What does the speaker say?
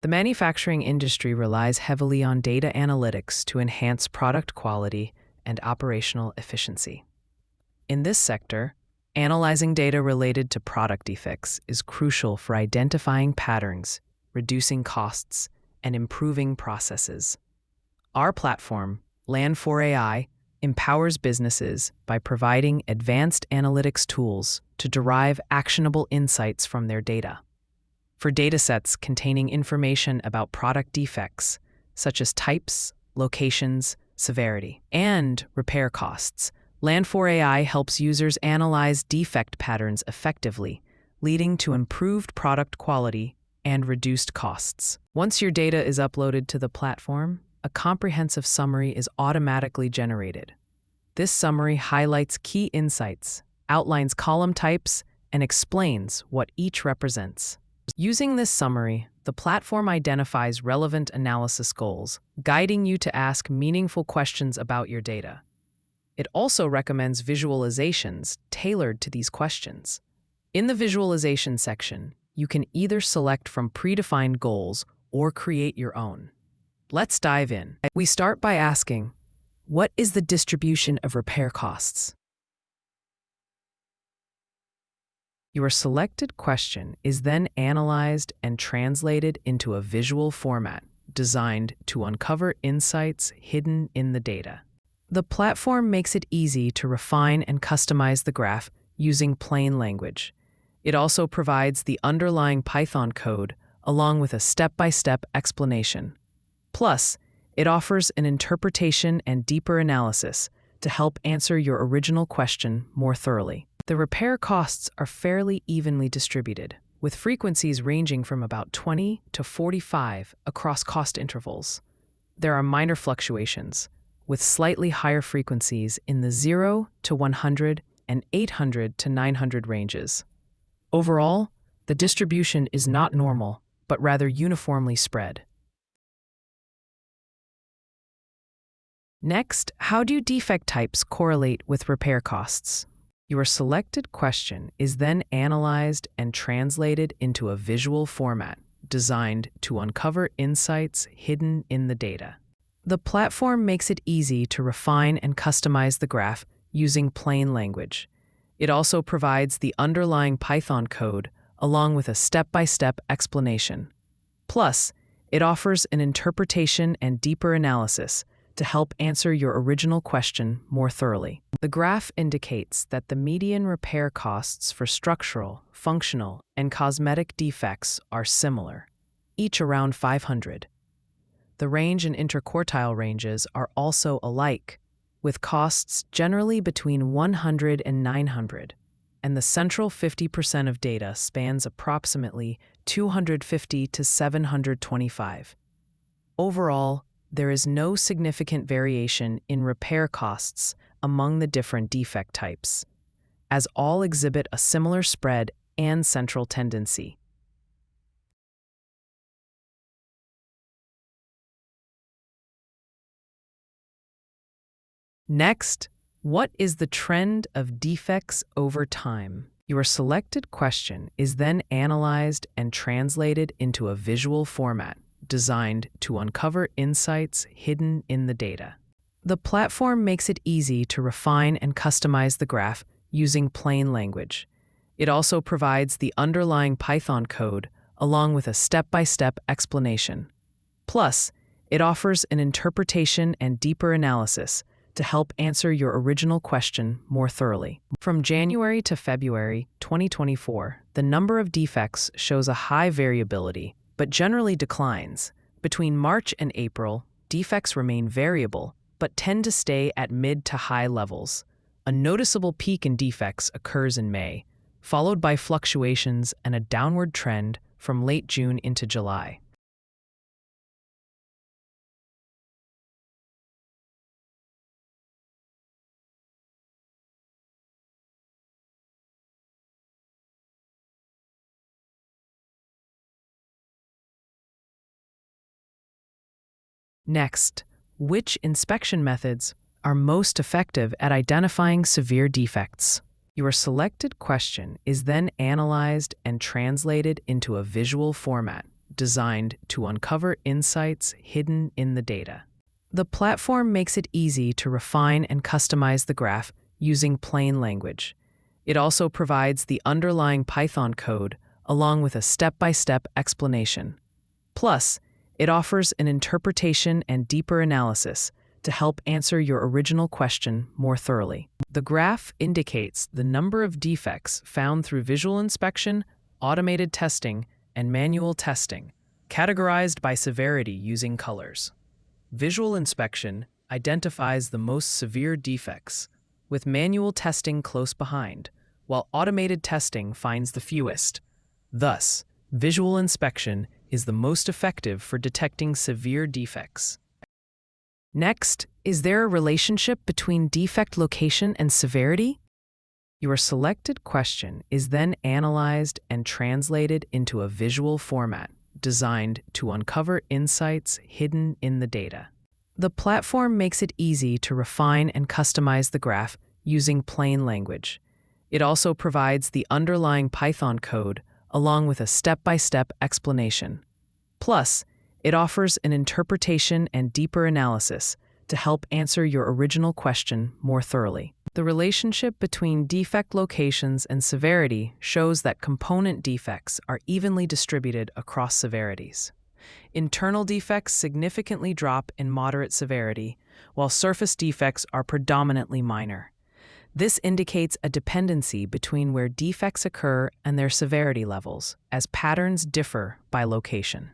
The manufacturing industry relies heavily on data analytics to enhance product quality and operational efficiency. In this sector, analyzing data related to product defects is crucial for identifying patterns, reducing costs, and improving processes. Our platform, Lan4AI, empowers businesses by providing advanced analytics tools to derive actionable insights from their data. For datasets containing information about product defects, such as types, locations, severity, and repair costs, Lan4AI helps users analyze defect patterns effectively, leading to improved product quality and reduced costs. Once your data is uploaded to the platform, a comprehensive summary is automatically generated. This summary highlights key insights, outlines column types, and explains what each represents. Using this summary, the platform identifies relevant analysis goals, guiding you to ask meaningful questions about your data. It also recommends visualizations tailored to these questions. In the visualization section, you can either select from predefined goals or create your own. Let's dive in. We start by asking, what is the distribution of repair costs? Your selected question is then analyzed and translated into a visual format designed to uncover insights hidden in the data. The platform makes it easy to refine and customize the graph using plain language. It also provides the underlying Python code along with a step-by-step explanation. Plus, it offers an interpretation and deeper analysis to help answer your original question more thoroughly. The repair costs are fairly evenly distributed, with frequencies ranging from about 20 to 45 across cost intervals. There are minor fluctuations, with slightly higher frequencies in the 0 to 100 and 800 to 900 ranges. Overall, the distribution is not normal, but rather uniformly spread. Next, how do defect types correlate with repair costs? Your selected question is then analyzed and translated into a visual format designed to uncover insights hidden in the data. The platform makes it easy to refine and customize the graph using plain language. It also provides the underlying Python code along with a step-by-step explanation. Plus, it offers an interpretation and deeper analysis to help answer your original question more thoroughly. The graph indicates that the median repair costs for structural, functional, and cosmetic defects are similar, each around 500. The range and interquartile ranges are also alike, with costs generally between 100 and 900, and the central 50% of data spans approximately 250 to 725. Overall, there is no significant variation in repair costs among the different defect types, as all exhibit a similar spread and central tendency. Next, what is the trend of defects over time? Your selected question is then analyzed and translated into a visual format designed to uncover insights hidden in the data. The platform makes it easy to refine and customize the graph using plain language. It also provides the underlying Python code along with a step-by-step explanation. Plus, it offers an interpretation and deeper analysis to help answer your original question more thoroughly. From January to February 2024, the number of defects shows a high variability, but generally declines. Between March and April, defects remain variable, but tend to stay at mid to high levels. A noticeable peak in defects occurs in May, followed by fluctuations and a downward trend from late June into July. Next, which inspection methods are most effective at identifying severe defects? Your selected question is then analyzed and translated into a visual format designed to uncover insights hidden in the data. The platform makes it easy to refine and customize the graph using plain language. It also provides the underlying Python code along with a step-by-step explanation. Plus, it offers an interpretation and deeper analysis to help answer your original question more thoroughly. The graph indicates the number of defects found through visual inspection, automated testing, and manual testing, categorized by severity using colors. Visual inspection identifies the most severe defects, with manual testing close behind, while automated testing finds the fewest. Thus, visual inspection is the most effective for detecting severe defects. Next, is there a relationship between defect location and severity? Your selected question is then analyzed and translated into a visual format designed to uncover insights hidden in the data. The platform makes it easy to refine and customize the graph using plain language. It also provides the underlying Python code along with a step-by-step explanation. Plus, it offers an interpretation and deeper analysis to help answer your original question more thoroughly. The relationship between defect locations and severity shows that component defects are evenly distributed across severities. Internal defects significantly drop in moderate severity, while surface defects are predominantly minor. This indicates a dependency between where defects occur and their severity levels, as patterns differ by location.